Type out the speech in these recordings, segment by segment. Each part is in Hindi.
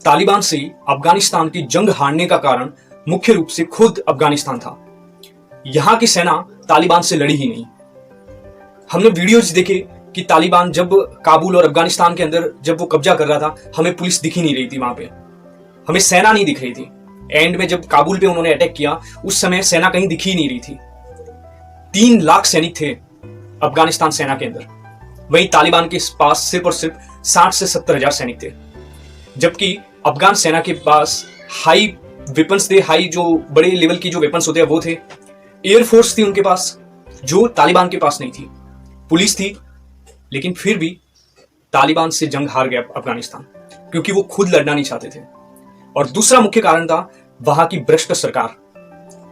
तालिबान से अफगानिस्तान की जंग हारने का कारण मुख्य रूप से खुद अफगानिस्तान था। यहां की सेना तालिबान से लड़ी ही नहीं। हमने वीडियोज देखे कि तालिबान जब काबुल और अफगानिस्तान के अंदर जब वो कब्जा कर रहा था, हमें पुलिस दिख ही नहीं रही थी, वहां पे हमें सेना नहीं दिख रही थी। एंड में जब काबुल पे उन्होंने अटैक किया, उस समय सेना कहीं दिख ही नहीं रही थी। 3 लाख सैनिक थे अफगानिस्तान सेना के अंदर, वहीं तालिबान के पास सिर्फ और सिर्फ 60 से 70 हजार सैनिक थे। जबकि अफगान सेना के पास हाई वेपन्स थे, हाई जो बड़े लेवल की जो वेपन्स होते हैं वो थे। एयरफोर्स थी उनके पास, जो तालिबान के पास नहीं थी। पुलिस थी, लेकिन फिर भी तालिबान से जंग हार गया अफगानिस्तान, क्योंकि वो खुद लड़ना नहीं चाहते थे। और दूसरा मुख्य कारण था वहां की भ्रष्ट सरकार।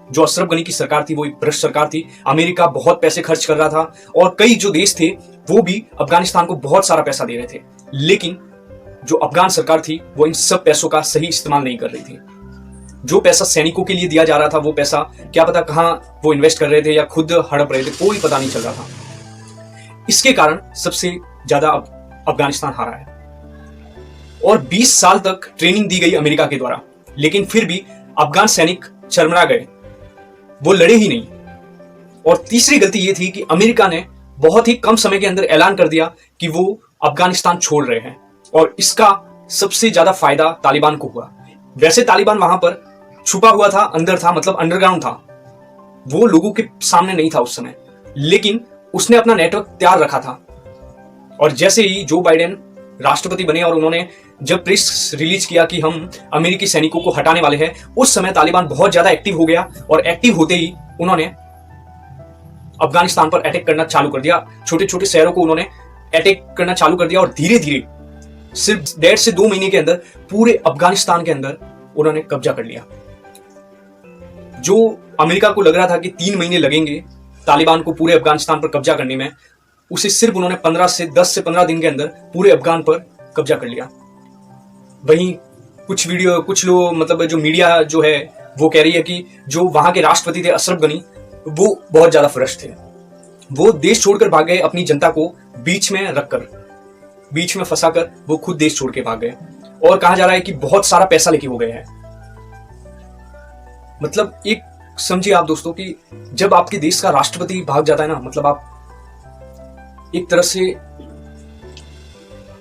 जो अशरफ गनी की सरकार थी वो एक भ्रष्ट सरकार थी। अमेरिका बहुत पैसे खर्च कर रहा था और कई जो देश थे वो भी अफगानिस्तान को बहुत सारा पैसा दे रहे थे, लेकिन जो अफगान सरकार थी वो इन सब पैसों का सही इस्तेमाल नहीं कर रही थी। जो पैसा सैनिकों के लिए दिया जा रहा था वो पैसा क्या पता कहां वो इन्वेस्ट कर रहे थे या खुद हड़प रहे थे, कोई पता नहीं चल रहा था। इसके कारण सबसे ज्यादा अफगानिस्तान हारा है। और 20 साल तक ट्रेनिंग दी गई अमेरिका के द्वारा, लेकिन फिर भी अफगान सैनिक चरमरा गए, वो लड़े ही नहीं। और तीसरी गलती ये थी कि अमेरिका ने बहुत ही कम समय के अंदर ऐलान कर दिया कि वो अफगानिस्तान छोड़ रहे हैं, और इसका सबसे ज्यादा फायदा तालिबान को हुआ। वैसे तालिबान वहां पर छुपा हुआ था, अंदर था, मतलब अंडरग्राउंड था, वो लोगों के सामने नहीं था उस समय, लेकिन उसने अपना नेटवर्क तैयार रखा था। और जैसे ही जो बाइडेन राष्ट्रपति बने और उन्होंने जब प्रेस रिलीज किया कि हम अमेरिकी सैनिकों को हटाने वाले हैं, उस समय तालिबान बहुत ज्यादा एक्टिव हो गया। और एक्टिव होते ही उन्होंने अफगानिस्तान पर अटैक करना चालू कर दिया। छोटे छोटे शहरों को उन्होंने अटैक करना चालू कर दिया और धीरे धीरे सिर्फ 1.5 से 2 महीने के अंदर पूरे अफगानिस्तान के अंदर उन्होंने कब्जा कर लिया। जो अमेरिका को लग रहा था कि 3 महीने लगेंगे तालिबान को पूरे अफगानिस्तान पर कब्जा करने में, उसे सिर्फ उन्होंने 10 से 15 दिन के अंदर पूरे अफगान पर कब्जा कर लिया। वहीं कुछ लोग, मतलब जो मीडिया जो है वो कह रही है कि जो वहां के राष्ट्रपति थे अशरफ गनी, वो बहुत ज्यादा भ्रष्ट थे। वो देश छोड़कर भाग गए, अपनी जनता को बीच में फंसाकर वो खुद देश छोड़ के भाग गए। और कहा जा रहा है कि बहुत सारा पैसा लेके हो गए हैं। मतलब एक समझिए आप दोस्तों कि जब आपके देश का राष्ट्रपति भाग जाता है ना, मतलब आप एक तरह से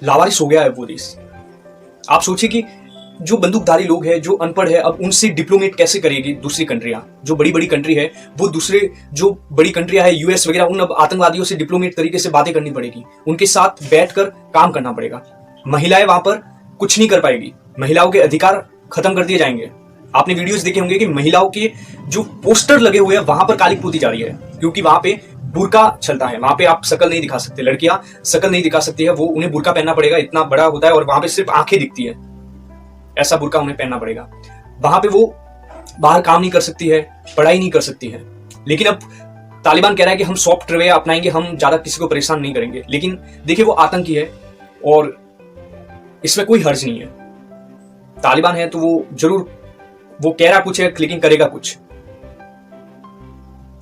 लावारिस हो गया है वो देश। आप सोचिए कि जो बंदूकधारी लोग हैं, जो अनपढ़ है, अब उनसे डिप्लोमेट कैसे करेगी दूसरी कंट्रियां। जो बड़ी बड़ी कंट्री है, वो दूसरे जो बड़ी कंट्रियां है यूएस वगैरह, उन अब आतंकवादियों से डिप्लोमेट तरीके से बातें करनी पड़ेगी, उनके साथ बैठकर काम करना पड़ेगा। महिलाएं वहां पर कुछ नहीं कर पाएगी, महिलाओं के अधिकार खत्म कर दिए जाएंगे। आपने वीडियोस देखे होंगे कि महिलाओं के जो पोस्टर लगे हुए हैं वहां पर काली पोती जा रही है, क्योंकि वहां पे बुर्का चलता है। वहां पे आप शकल नहीं दिखा सकते, लड़कियां शकल नहीं दिखा सकती है, वो उन्हें बुर्का पहनना पड़ेगा, इतना बड़ा होता है, और वहां पे सिर्फ आंखें दिखती है, ऐसा बुर्का उन्हें पहनना पड़ेगा। वहां पे वो बाहर काम नहीं कर सकती है, पढ़ाई नहीं कर सकती है। लेकिन अब तालिबान कह रहा है कि हम सॉफ्ट रवैया अपनाएंगे, हम ज्यादा किसी को परेशान नहीं करेंगे। लेकिन देखिए वो आतंकी है और इसमें कोई हर्ज नहीं है। तालिबान है तो वो जरूर, वो कह रहा कुछ है लेकिन करेगा कुछ।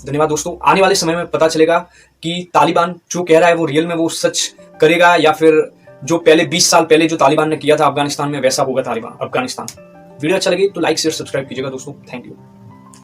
धन्यवाद दोस्तों। आने वाले समय में पता चलेगा कि तालिबान जो कह रहा है वो रियल में वो सच करेगा, या फिर जो पहले 20 साल पहले जो तालिबान ने किया था अफगानिस्तान में वैसा होगा तालिबान अफगानिस्तान। वीडियो अच्छा लगे तो लाइक शेयर सब्सक्राइब कीजिएगा दोस्तों। Thank you.